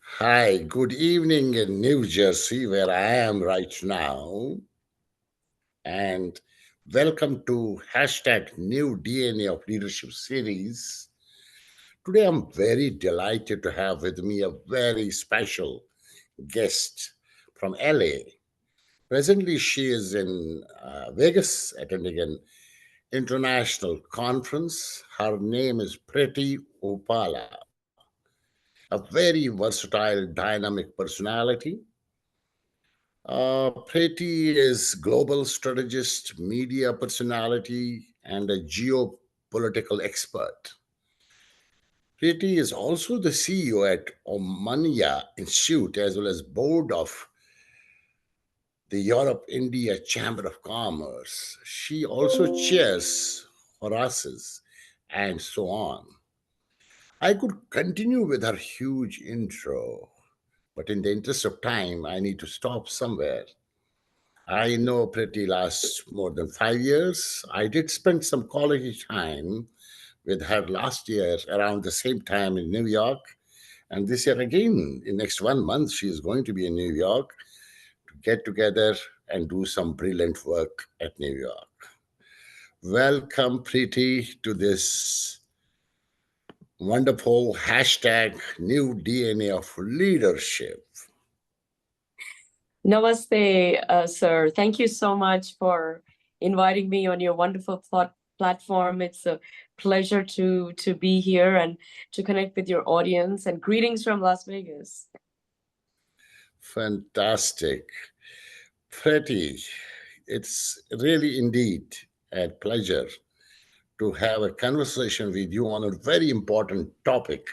Hi, good evening in New Jersey, where I am right now, and welcome to hashtag New DNA of Leadership series. Today, I'm very delighted to have with me a very special guest from LA. Presently, she is in Vegas attending an international conference. Her name is Preity Upala, a very versatile, dynamic personality. Preeti is global strategist, media personality, and a geopolitical expert. Preeti is also the CEO at Omania Institute as well as board of the Europe India Chamber of Commerce. She also chairs Horaces and so on. I could continue with her huge intro, but in the interest of time, I need to stop somewhere. I know Pretty last more than 5 years. I did spend some quality time with her last year around the same time in New York. And this year again, in next 1 month, she is going to be in New York to get together and do some brilliant work at New York. Welcome, Pretty, to this wonderful hashtag new DNA of leadership. Namaste, sir. Thank you so much for inviting me on your wonderful platform. It's a pleasure to be here and to connect with your audience. And greetings from Las Vegas. Fantastic. Pretty, it's really indeed a pleasure to have a conversation with you on a very important topic,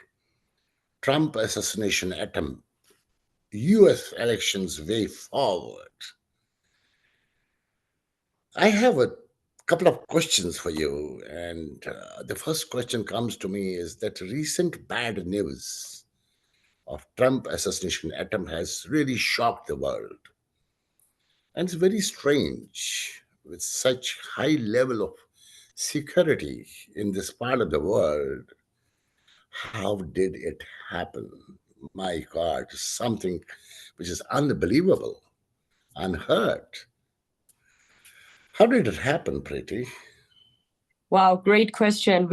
Trump assassination attempt, US elections way forward. I have a couple of questions for you. And the first question comes to me is that recent bad news of Trump assassination attempt has really shocked the world. And it's very strange with such high level of security in this part of the world. How did it happen? My God, something which is unbelievable, unheard. How did it happen, Preeti? Wow, great question.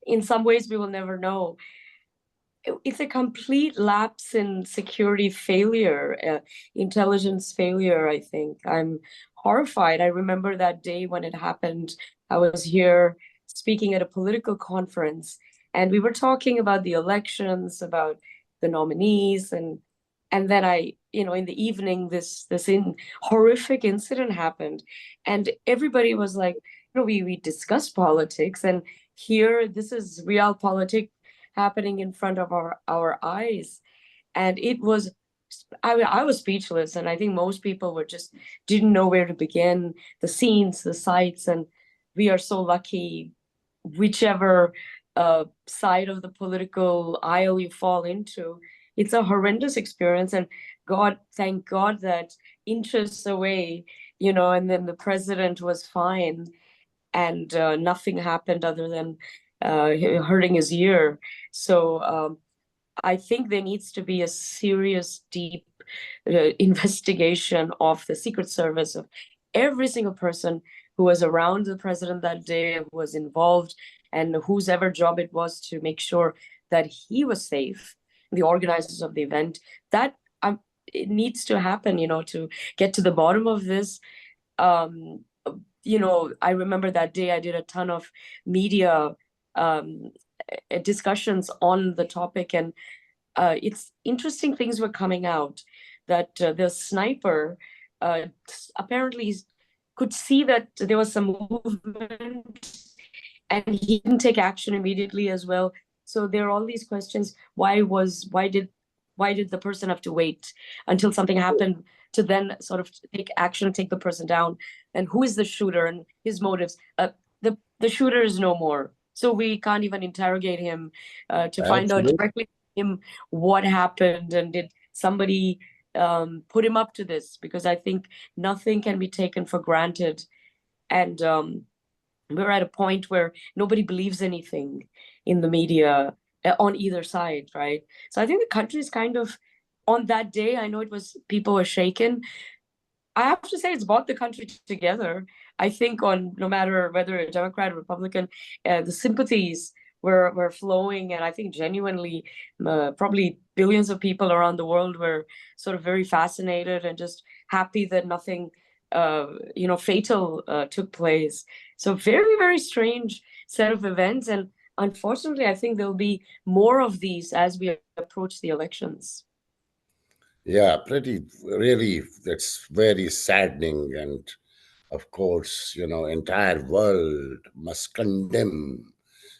In some ways, we will never know. It's a complete lapse in security failure, intelligence failure, I think. I'm horrified. I remember that day when it happened. I was here speaking at a political conference, and we were talking about the elections, about the nominees, and then in the evening, this horrific incident happened, and everybody was like, we discuss politics, and here this is real politics happening in front of our eyes. And it was, I was speechless. And I think most people were just didn't know where to begin, the scenes, the sights. And we are so lucky, whichever side of the political aisle you fall into, it's a horrendous experience. And thank God that inches away, and then the president was fine and nothing happened other than hurting his ear. So I think there needs to be a serious, deep investigation of the Secret Service, of every single person who was around the president that day, who was involved, and whose ever job it was to make sure that he was safe, the organizers of the event. That it needs to happen, to get to the bottom of this. I remember that day I did a ton of media um, discussions on the topic, and it's interesting things were coming out that the sniper uh, apparently could see that there was some movement, and he didn't take action immediately as well. So there are all these questions. Why did the person have to wait until something happened to then sort of take action, take the person down? And who is the shooter and his motives? The shooter is no more, so we can't even interrogate him to find out Absolutely. directly from him what happened, and did somebody put him up to this? Because I think nothing can be taken for granted, and we're at a point where nobody believes anything in the media. on either side, right? So I think the country is kind of on that day. I know it was people were shaken. I have to say it's brought the country together. I think on no matter whether a Democrat or Republican, the sympathies were flowing, and I think genuinely, probably billions of people around the world were sort of very fascinated and just happy that nothing, fatal took place. So very, very strange set of events, and unfortunately, I think there'll be more of these as we approach the elections. Yeah, pretty really, that's very saddening. And of course, entire world must condemn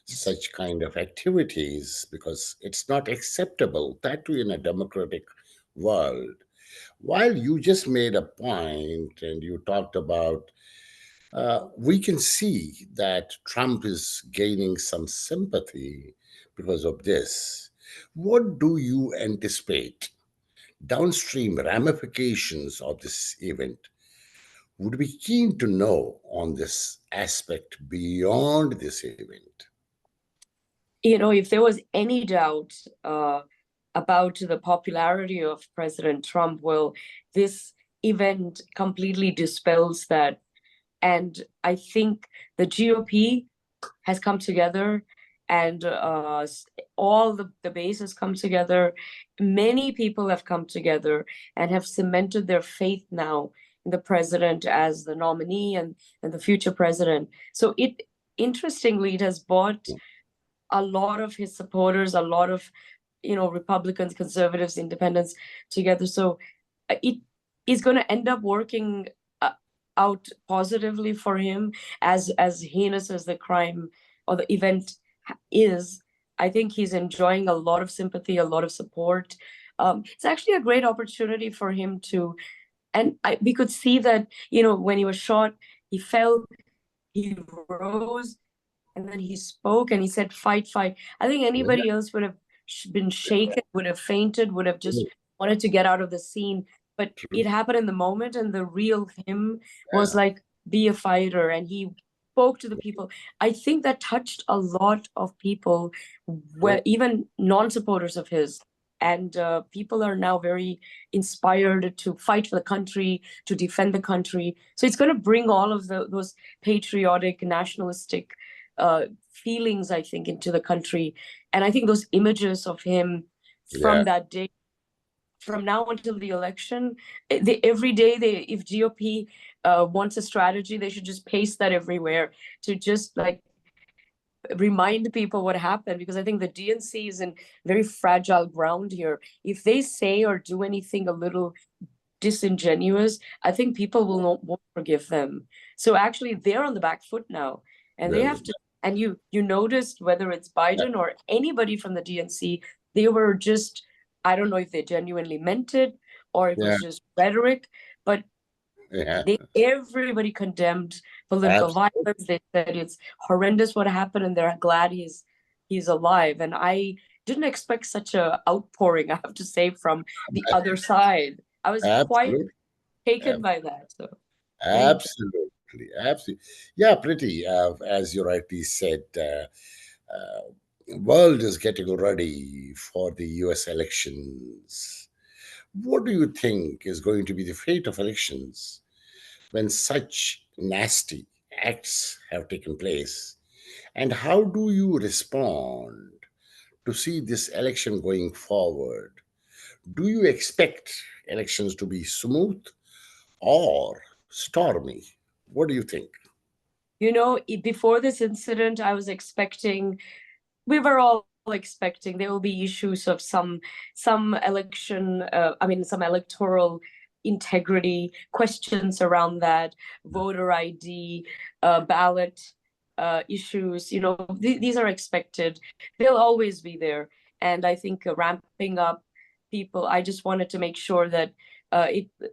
Yes. such kind of activities because it's not acceptable, that too in a democratic world. While you just made a point and you talked about, we can see that Trump is gaining some sympathy because of this. What do you anticipate downstream ramifications of this event? Would be keen to know on this aspect beyond this event. If there was any doubt about the popularity of President Trump, well, this event completely dispels that. And I think the GOP has come together, and all the bases come together. Many people have come together and have cemented their faith now in the president as the nominee and the future president. So interestingly, it has brought a lot of his supporters, a lot of Republicans, conservatives, independents together. So it is going to end up working out positively for him, as heinous as the crime or the event is. I think he's enjoying a lot of sympathy, a lot of support. It's actually a great opportunity for him to, and we could see that when he was shot, he fell, he rose, and then he spoke and he said, "Fight, fight." I think Yeah, anybody else would have been shaken, would have fainted, would have just wanted to get out of the scene. But true. it happened in the moment, and the real him was Yeah, like, "Be a fighter," and he spoke to the people. I think that touched a lot of people, where true. even non-supporters of his. And people are now very inspired to fight for the country, to defend the country. So it's going to bring all of those patriotic, nationalistic feelings, I think, into the country. And I think those images of him Yeah, from that day, from now until the election, every day if GOP wants a strategy, they should just paste that everywhere to just like remind people what happened, because I think the DNC is in very fragile ground here. If they say or do anything a little disingenuous, I think people won't forgive them. So actually, they're on the back foot now, and they have really. to. And you noticed whether it's Yeah, Biden or anybody from the DNC, they were just, I don't know if they genuinely meant it or it yeah, was just rhetoric, but yeah. everybody condemned political Absolutely. violence. They said it's horrendous what happened, and they're glad he's alive. And I didn't expect such a outpouring, I have to say, from the other side. I was quite Absolutely. taken by that. So thank you. Absolutely. Absolutely. Yeah, pretty. As you rightly said, world is getting ready for the US elections. What do you think is going to be the fate of elections when such nasty acts have taken place? And how do you respond to see this election going forward? Do you expect elections to be smooth or stormy? What do you think? Before this incident, I was expecting, we were all expecting there will be issues of some election, some electoral integrity questions around that, voter ID, ballot issues. These are expected. They'll always be there. And I think ramping up people, I just wanted to make sure that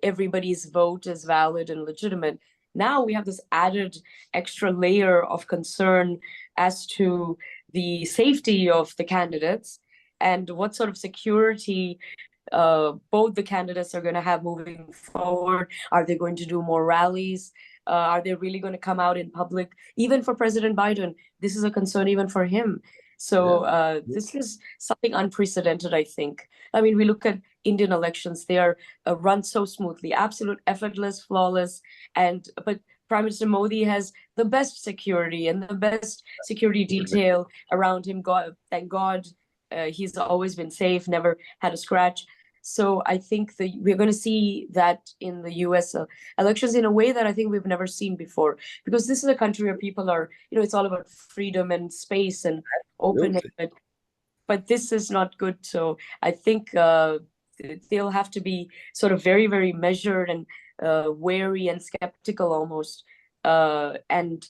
everybody's vote is valid and legitimate. Now we have this added extra layer of concern as to the safety of the candidates and what sort of security both the candidates are going to have moving forward. Are they going to do more rallies? Are they really going to come out in public? Even for President Biden, this is a concern even for him. So Yeah. this is something unprecedented, I think. I mean, we look at Indian elections; they are run so smoothly, absolute effortless, flawless. And but Prime Minister Modi has the best security and the best security detail around him. God, thank God, he's always been safe, never had a scratch. So I think we're going to see that in the U.S. Elections in a way that I think we've never seen before, because this is a country where people are, it's all about freedom and space and openness. Absolutely. But this is not good. So I think they'll have to be sort of very, very measured and wary and skeptical almost. And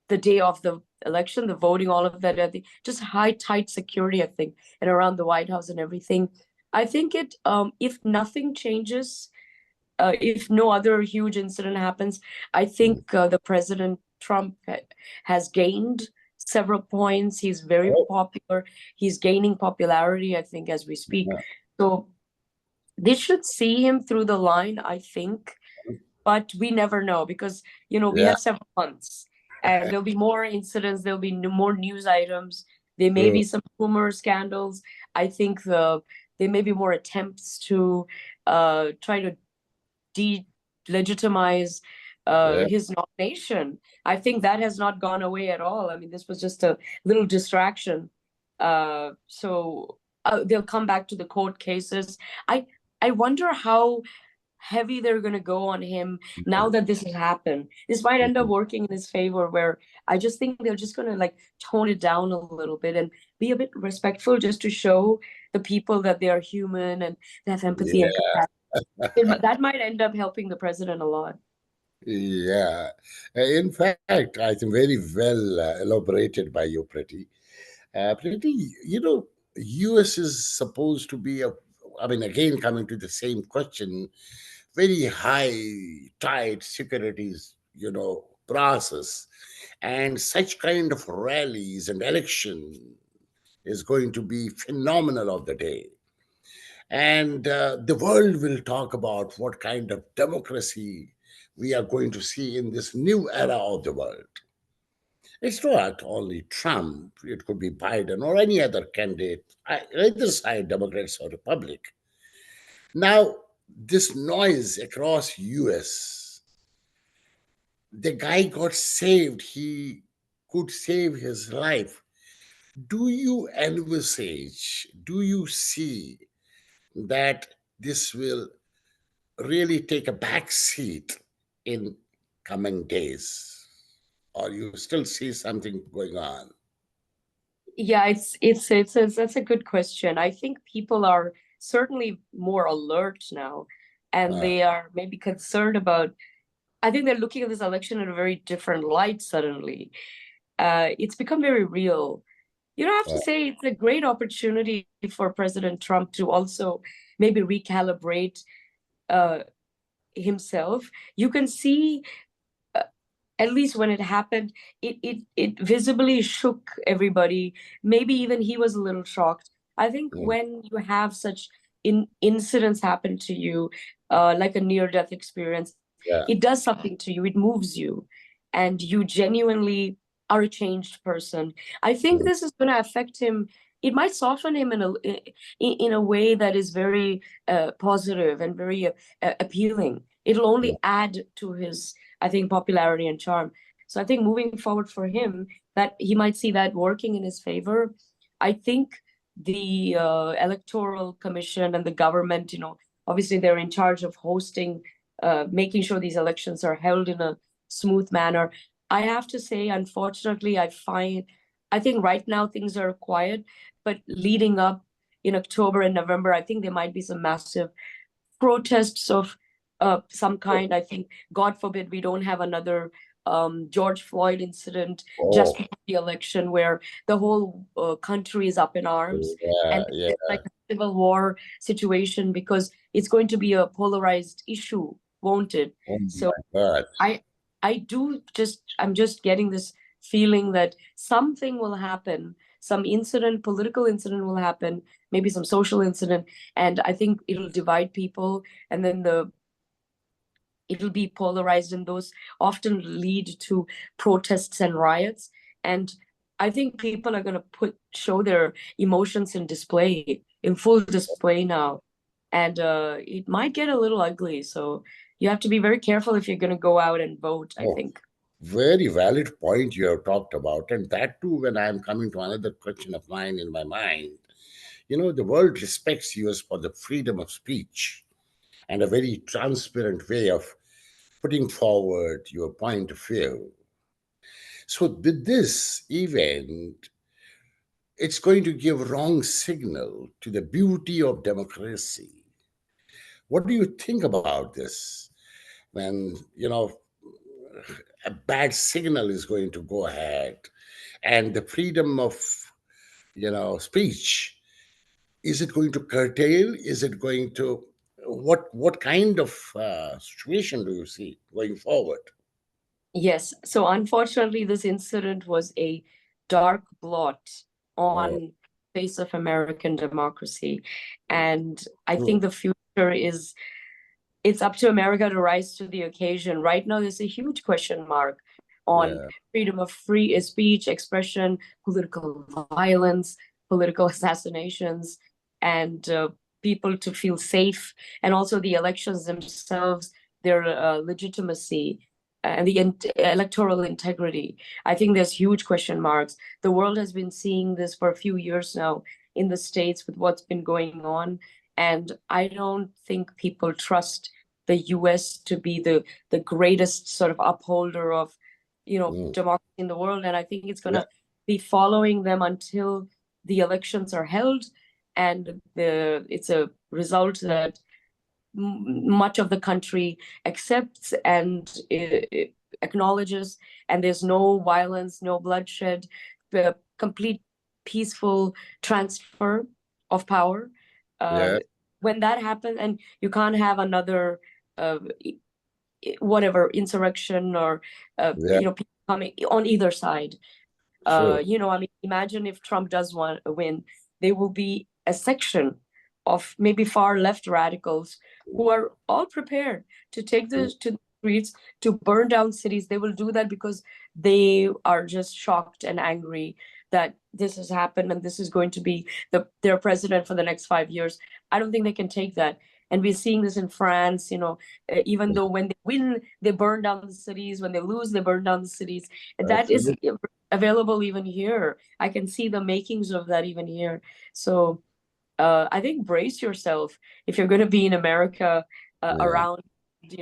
the day of the election, the voting, all of that, I think just high, tight security, I think, and around the White House and everything. I think if nothing changes, if no other huge incident happens, I Mm. think the President Trump has gained several points. He's very Oh, popular. He's gaining popularity, I think, as we speak. yeah. So they should see him through the line, I think, but we never know because, we Yeah. have several months and there'll be more incidents, there'll be more news items. There may True. be some rumor scandals. I think there may be more attempts to try to delegitimize Yeah. his nomination. I think that has not gone away at all. I mean, this was just a little distraction. So they'll come back to the court cases. I I wonder how heavy they're going to go on him now that this has happened. This might end up working in his favor, where I just think they're just going to like tone it down a little bit and be a bit respectful, just to show the people that they are human and they have empathy and Yeah. compassion. That might end up helping the president a lot. Yeah. In fact, I think very well elaborated by you, Pretty. Pretty, US is supposed to be I mean, again, coming to the same question, very high, tight securities, process. And such kind of rallies and election is going to be phenomenal of the day. And the world will talk about what kind of democracy we are going to see in this new era of the world. It's not only Trump, it could be Biden or any other candidate, either side, Democrats or Republic. Now, this noise across US, the guy got saved. He could save his life. Do you envisage, do you see that this will really take a back seat in coming days? Or you still see something going on? Yeah, it's that's a good question. I think people are certainly more alert now, and Uh, they are maybe concerned about. I think they're looking at this election in a very different light suddenly. It's become very real. I have to uh, say it's a great opportunity for President Trump to also maybe recalibrate uh, himself. You can see, uh, at least when it happened, it visibly shook everybody. Maybe even he was a little shocked. I think mm, when you have such incidents happen to you, like a near-death experience, yeah. it does something to you. It moves you, and you genuinely are a changed person. I think Mm, this is going to affect him. It might soften him in a way that is very positive and very appealing. It'll mm, only add to his, I think, popularity and charm. So I think moving forward for him, that he might see that working in his favor. I think the electoral commission and the government, obviously they're in charge of hosting, making sure these elections are held in a smooth manner. I have to say, unfortunately, I think right now things are quiet, but leading up in October and November, I think there might be some massive protests of some kind. I think, God forbid, we don't have another George Floyd incident just oh, before the election where the whole country is up in arms. yeah, And yeah. it's like a civil war situation because it's going to be a polarized issue, won't it? Oh So my God. I I'm just getting this feeling that something will happen, some incident, political incident will happen, maybe some social incident, and I think it'll divide people, and then it'll be polarized, and those often lead to protests and riots. And I think people are going to show their emotions in full display now, and it might get a little ugly. So you have to be very careful if you're going to go out and vote, I Oh, think. very valid point you have talked about. And that too, when I'm coming to another question of mine in my mind, the world respects us for the freedom of speech and a very transparent way of putting forward your point of view. So, with this event, it's going to give wrong signal to the beauty of democracy. What do you think about this? When a bad signal is going to go ahead, and the freedom of speech, is it going to curtail? Is it going to what kind of situation do you see going forward? Yes. So unfortunately, this incident was a dark blot Oh, on face of American democracy. And I think true. the future is it's up to America to rise to the occasion. Right now, there's a huge question mark on Yeah, freedom of free speech, expression, political violence, political assassinations, and people to feel safe, and also the elections themselves, their legitimacy, and the electoral integrity. I think there's huge question marks. The world has been seeing this for a few years now in the States with what's been going on. And I don't think people trust the US to be the greatest sort of upholder of, mm, democracy in the world. And I think it's yeah, gonna be following them until the elections are held, and it's a result that much of the country accepts and acknowledges, and there's no violence, no bloodshed, the complete peaceful transfer of power. Uh, yeah, when that happens, and you can't have another uh, whatever insurrection or yeah, people coming on either side. true. I mean, imagine if Trump does win, there will be a section of maybe far left radicals who are all prepared to take Mm, to the streets to burn down cities. They will do that because they are just shocked and angry that this has happened and this is going to be their president for the next 5 years. I don't think they can take that. And we're seeing this in France, even though when they win, they burn down the cities. When they lose, they burn down the cities. That is absolutely. available even here. I can see the makings of that even here. So I think brace yourself if you're going to be in America Yeah. around,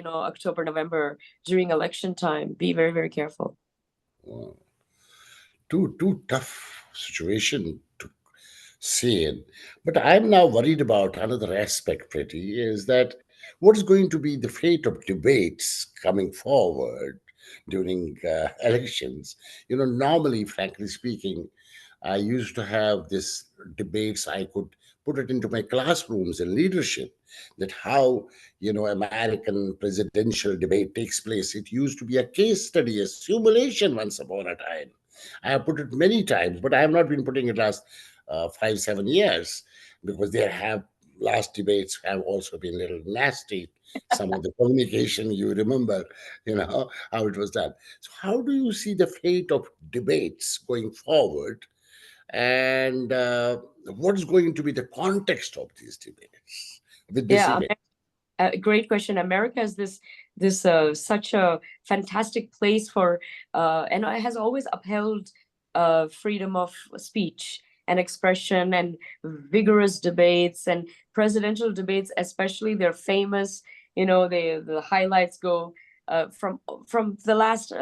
October, November during election time. Be very, very careful. Wow. Too tough situation to see in. But I'm now worried about another aspect, Pretty, is that what is going to be the fate of debates coming forward during elections? Normally, frankly speaking, I used to have this debates. I could put it into my classrooms and leadership, that how American presidential debate takes place. It used to be a case study, a simulation once upon a time. I have put it many times, but I have not been putting it last 5 7 years, because there have last debates have also been a little nasty. Some of the communication, you remember, how it was done. So how do you see the fate of debates going forward, and what is going to be the context of these debates with this Yeah, event? a great question. America is this such a fantastic place for and it has always upheld freedom of speech and expression and vigorous debates and presidential debates, especially they're famous. The highlights go from the last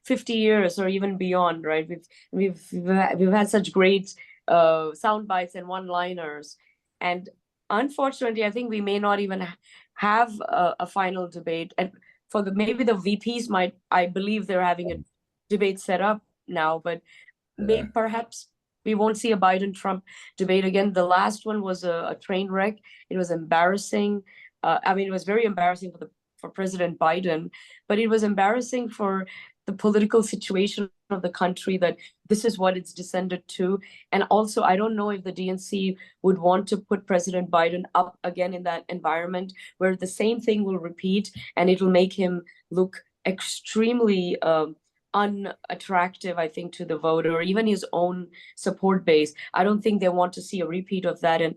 50 years or even beyond, right? We've had such great sound bites and one-liners, and unfortunately, I think we may not even have a final debate. And for maybe the VPs might, I believe they're having a debate set up now, but Yeah, maybe perhaps we won't see a Biden Trump debate again. The last one was a train wreck. It was embarrassing. I mean, it was very embarrassing for President Biden, but it was embarrassing for the political situation of the country, that this is what it's descended to. And also, I don't know if the DNC would want to put President Biden up again in that environment where the same thing will repeat, and it'll make him look extremely unattractive, I think, to the voter, even his own support base. I don't think they want to see a repeat of that. And,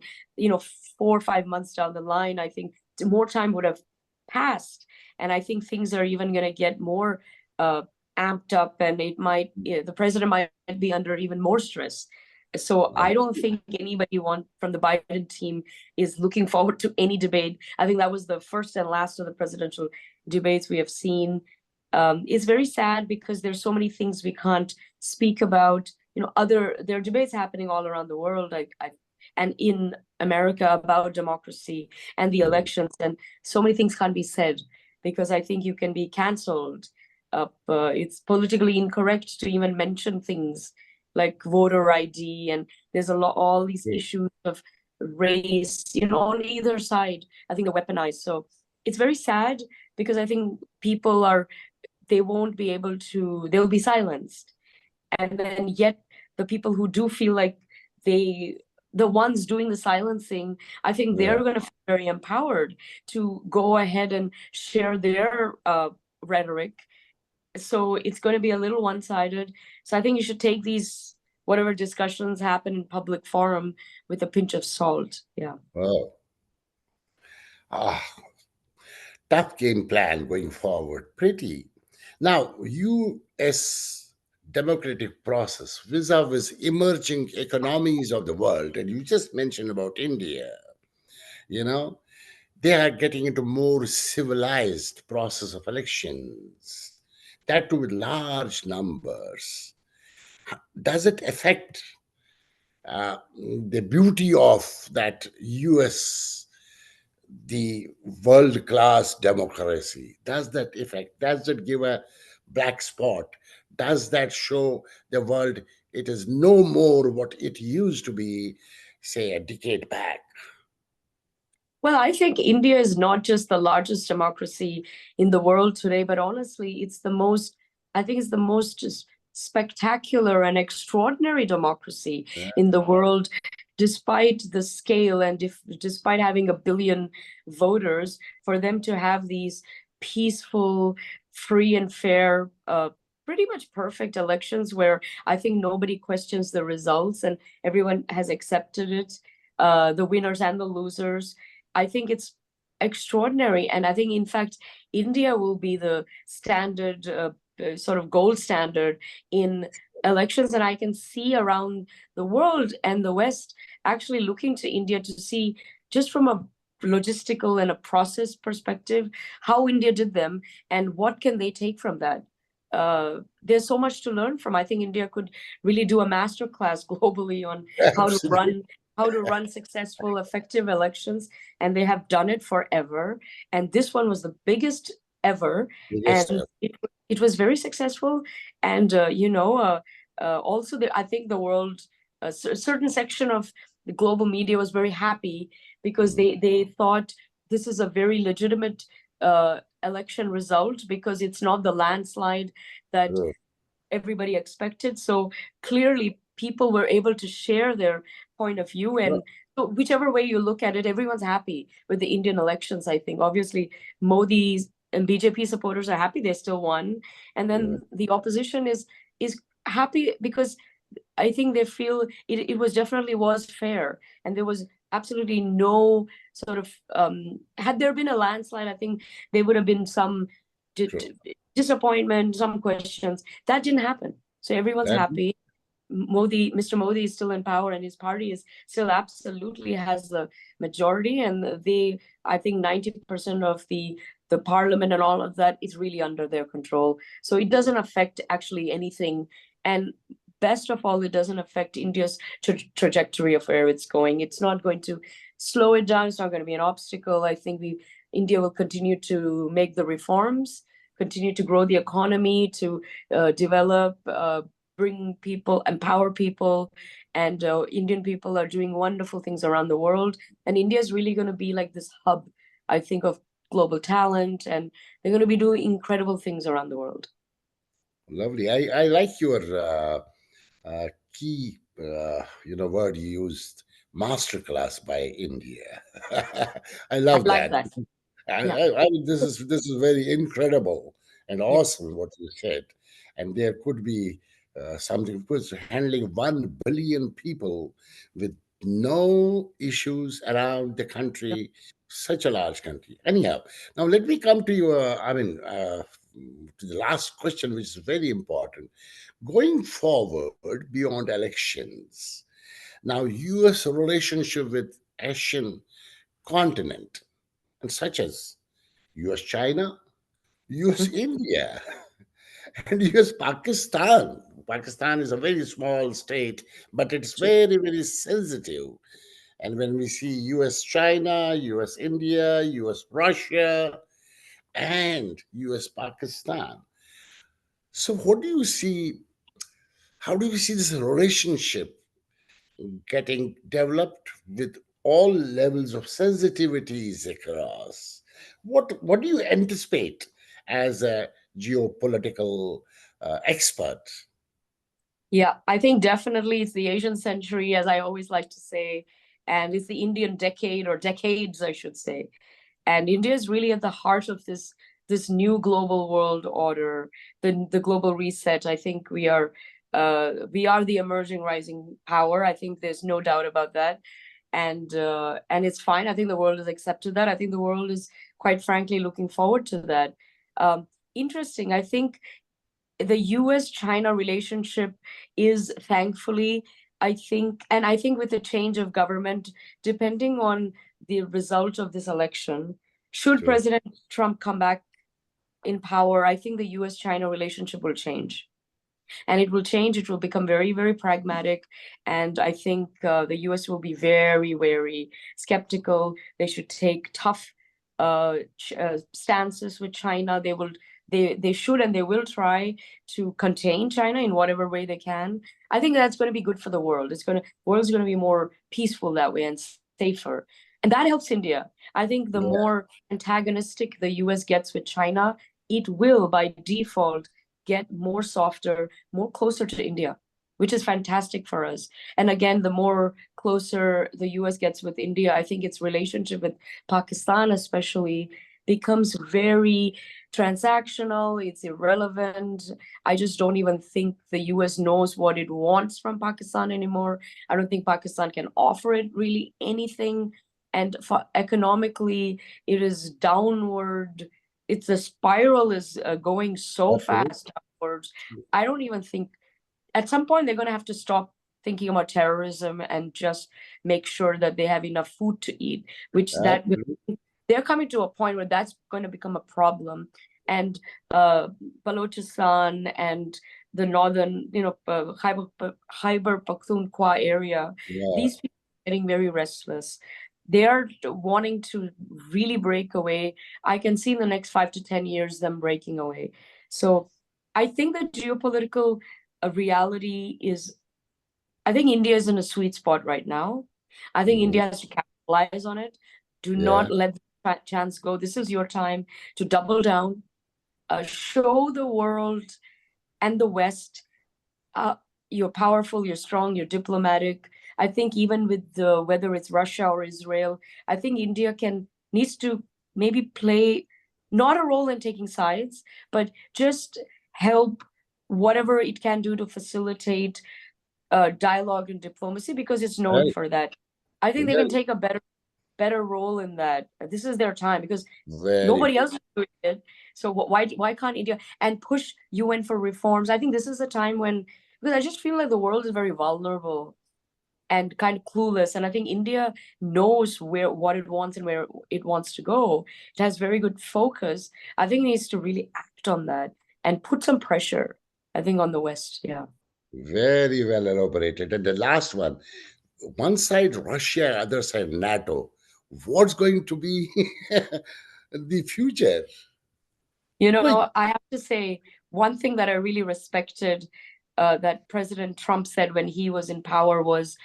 4 or 5 months down the line, I think more time would have passed. And I think things are even going to get more uh, amped up, and the president might be under even more stress. So I don't think anybody from the Biden team is looking forward to any debate. I think that was the first and last of the presidential debates we have seen. It's very sad because there's so many things we can't speak about. There are debates happening all around the world, and in America about democracy and the elections, and so many things can't be said because I think you can be canceled. It's politically incorrect to even mention things like voter ID, and there's all these issues of race, on either side. I think they're weaponized. So it's very sad because I think they won't be able to, they'll be silenced. And then yet the people who do feel like the ones doing the silencing, I think they're going to feel very empowered to go ahead and share their rhetoric. So it's going to be a little one-sided. So I think you should take these, whatever discussions happen in public forum, with a pinch of salt. Yeah. Oh, ah, tough game plan going forward. Pretty. Now, U.S. democratic process vis-a-vis emerging economies of the world, and you just mentioned about India, you know, they are getting into more civilized process of elections, that too with large numbers. Does it affect the beauty of that US, the world class democracy? Does that affect, does that give a black spot? Does that show the world it is no more what it used to be, say, a decade back? Well, I think India is not just the largest democracy in the world today, but honestly, I think it's the most just spectacular and extraordinary democracy Yeah. in the world, despite the scale and despite having 1 billion voters, for them to have these peaceful, free and fair, pretty much perfect elections where I think nobody questions the results and everyone has accepted it, the winners and the losers. I think it's extraordinary. And I think, in fact, India will be the standard, sort of gold standard in elections. And I can see around the world and the West actually looking to India to see, just from a logistical and a process perspective, how India did them and what can they take from that. There's so much to learn from. I think India could really do a master class globally on how to Absolutely. run successful, effective elections, and they have done it forever. And this one was the biggest ever, Biggest, and it was very successful. And also, I think the world, a certain section of the global media was very happy because they thought this is a very legitimate election result because it's not the landslide that everybody expected. So clearly people were able to share their point of view, and so whichever way you look at it, everyone's happy with the Indian elections. I think obviously Modi's and BJP supporters are happy they still won, and then the opposition is happy because I think they feel it was definitely was fair, and there was absolutely no sort of had there been a landslide, I think there would have been some disappointment, some questions. That didn't happen. So everyone's that, happy. Mr. Modi is still in power, and his party is still absolutely has the majority. And I think 90% of the parliament and all of that is really under their control. So it doesn't affect actually anything. And best of all, it doesn't affect India's trajectory of where it's going. It's not going to slow it down. It's not going to be an obstacle. I think India will continue to make the reforms, continue to grow the economy, to develop, bring people, empower people, and Indian people are doing wonderful things around the world. And India is really going to be like this hub, I think, of global talent, and they're going to be doing incredible things around the world. lovely. I like your key, word you used, masterclass by India. I I love like that. that. Yeah. This is very incredible and Yeah. awesome what you said. and there could be something, because handling 1 billion people with no issues around the country, such a large country. Anyhow, now let me come to you. To the last question, which is very important. Going forward beyond elections, now U.S. relationship with Asian continent, and such as U.S. China, U.S. Mhm. India, and U.S. Pakistan. Pakistan is a very small state, but it's very, very sensitive. And when we see US China, US India, US Russia, and US Pakistan. So, what do you see? How do you see this relationship getting developed with all levels of sensitivities across? What do you anticipate as a geopolitical expert? Yeah, I think definitely it's the Asian century, as I always like to say, and it's the Indian decade or decades, I should say. And India is really at the heart of this new global world order, the global reset. I think we are the emerging rising power. I think there's no doubt about that, and it's fine. I think the world has accepted that. I think the world is quite frankly looking forward to that. Interesting. I think the US China relationship is thankfully, I think with the change of government, depending on the result of this election, should True. President Trump come back in power, I think the US China relationship will change. And it will change. It will become very, very pragmatic. And I think the US will be very, very skeptical. They should take tough stances with China. They should and they will try to contain China in whatever way they can. I think that's going to be good for the world. World's going to be more peaceful that way and safer. And that helps India. I think the Yeah, more antagonistic the US gets with China, it will by default get more softer, more closer to India, which is fantastic for us. And again, the more closer the US gets with India, I think its relationship with Pakistan, especially, becomes very transactional. It's irrelevant. I just don't even think the US knows what it wants from Pakistan anymore. I don't think Pakistan can offer it really anything. And for economically, it is downward. It's the spiral is going so absolutely. fast downwards. I don't even think at some point they're going to have to stop thinking about terrorism and just make sure that they have enough food to eat, which that Absolutely. they're coming to a point where that's going to become a problem. And Balochistan and the northern, Khyber Pakhtunkhwa area, Yeah, these people are getting very restless. They are wanting to really break away. I can see in the next 5 to 10 years them breaking away. So I think the geopolitical reality is, I think India is in a sweet spot right now. I think mhm, India has to capitalize on it. Do yeah, not let the chance go. This is your time to double down, show the world and the West uh, you're powerful, you're strong, you're diplomatic. I think even with the whether it's Russia or Israel, I think India can needs to maybe play not a role in taking sides, but just help whatever it can do to facilitate dialogue and diplomacy because it's known right. for that. I think they can Very, take a better role in that. This is their time because very nobody else is doing it. So why can't India and push UN for reforms? I think this is a time when because I just feel like the world is very vulnerable and kind of clueless. And I think India knows what it wants and where it wants to go. It has very good focus. I think it needs to really act on that and put some pressure, I think, on the West. Yeah. very well elaborated. And the last one side Russia, other side NATO. What's going to be the future? Like, I have to say, one thing that I really respected that President Trump said when he was in power was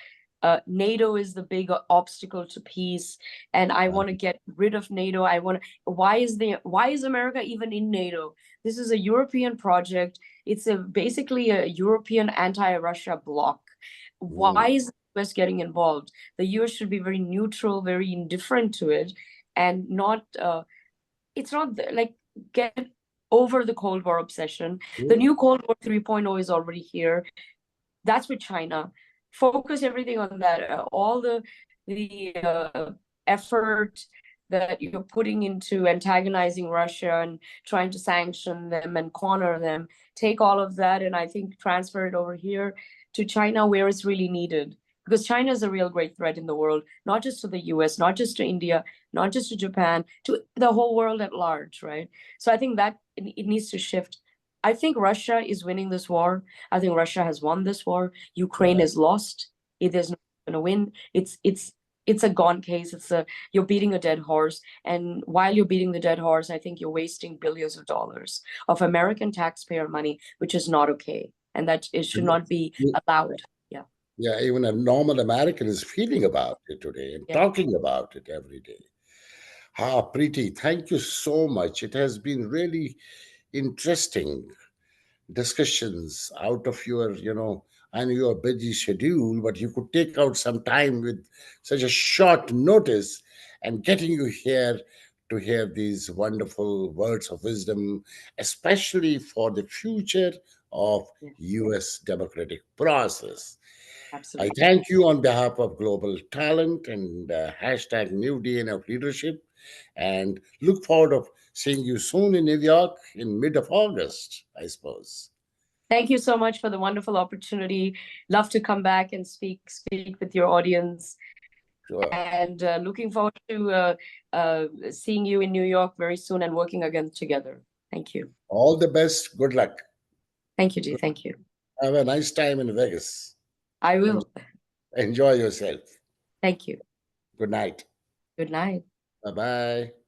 NATO is the big obstacle to peace, and I want to get rid of NATO. Why is America even in NATO? This is a European project. It's basically a European anti-Russia bloc. Why mm, is the US getting involved? The US should be very neutral, very indifferent to it, and not. It's not like get over the Cold War obsession. The Hmm? new Cold War 3.0 is already here. That's with China. Focus everything on that. All the effort that you're putting into antagonizing Russia and trying to sanction them and corner them, take all of that and I think transfer it over here to China where it's really needed. Because China is a real great threat in the world, not just to the US, not just to India, not just to Japan, to the whole world at large, right? So I think that it needs to shift. I think Russia is winning this war. I think Russia has won this war. Ukraine Right. is lost. It is not going to win. It's a gone case. You're beating a dead horse. And while you're beating the dead horse, I think you're wasting billions of dollars of American taxpayer money, which is not okay. And that it should not be allowed. Yeah. Yeah, even a normal American is feeling about it today and Yeah. talking about it every day. Ah, Preeti, thank you so much. It has been really interesting discussions out of your, I know your busy schedule, but you could take out some time with such a short notice and getting you here to hear these wonderful words of wisdom, especially for the future of Yeah. US democratic process. I Absolutely. thank you on behalf of Global Talent and hashtag New DNA of Leadership, and look forward of seeing you soon in New York in mid of August, I suppose. Thank you so much for the wonderful opportunity. Love to come back and speak with your audience. Sure. And looking forward to seeing you in New York very soon and working again together. Thank you. All the best. Good luck. Thank you, G. Thank you. Have a nice time in Vegas. I En- will. Enjoy yourself. Thank you. Good night. Good night. Bye bye.